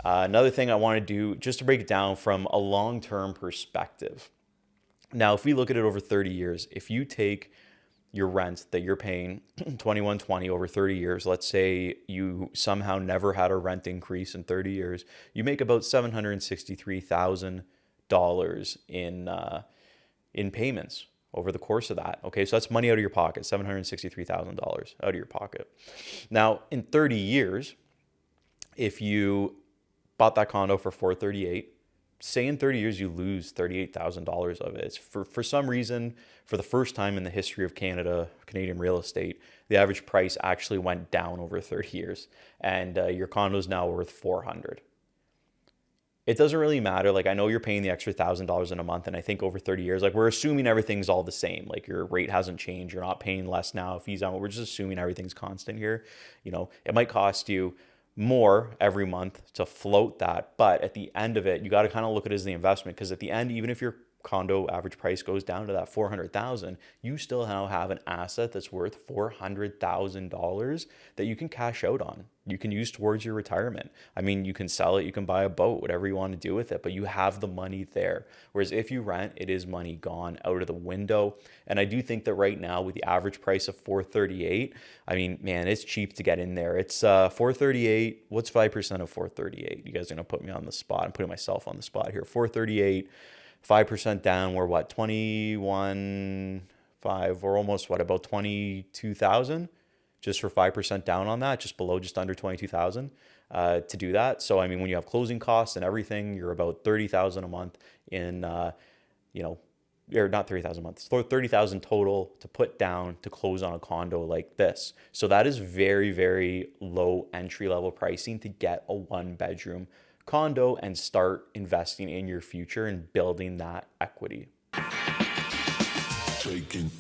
Another thing I want to do, just to break it down from a long-term perspective. Now, if we look at it over 30 years, if you take your rent that you're paying 2120 over 30 years, let's say you somehow never had a rent increase in 30 years, you make about $763,000 in payments over the course of that. Okay, so that's money out of your pocket, $763,000 out of your pocket. Now, in 30 years, if you bought that condo for $438,000, say in 30 years you lose $38,000 of it. It's for some reason, for the first time in the history of Canadian real estate, the average price actually went down over 30 years, and your condo is now worth $400,000. It doesn't really matter. Like, I know you're paying the extra $1,000 in a month, and I think over 30 years, like, we're assuming everything's all the same. Like, your rate hasn't changed. You're not paying less now. Fees on. We're just assuming everything's constant here. You know, it might cost you more every month to float that, but at the end of it, you got to kind of look at it as the investment, because at the end, even if your condo average price goes down to that $400,000, you still now have an asset that's worth $400,000 that you can cash out on. You can use towards your retirement. I mean, you can sell it, you can buy a boat, whatever you want to do with it, but you have the money there. Whereas if you rent, it is money gone out of the window. And I do think that right now, with the average price of $438,000, I mean, man, it's cheap to get in there. It's $438,000. What's 5% of $438,000? You guys are gonna put me on the spot. I'm putting myself on the spot here. $438,000, 5% down. We're what, 21.5? We're almost what, about 22,000? Just for 5% down on that, just below, just under 22,000 to do that. So, I mean, when you have closing costs and everything, you're about 30,000 a month in, or not 30,000 a month, so 30,000 total to put down to close on a condo like this. So that is very, very low entry level pricing to get a 1-bedroom condo and start investing in your future and building that equity. Taking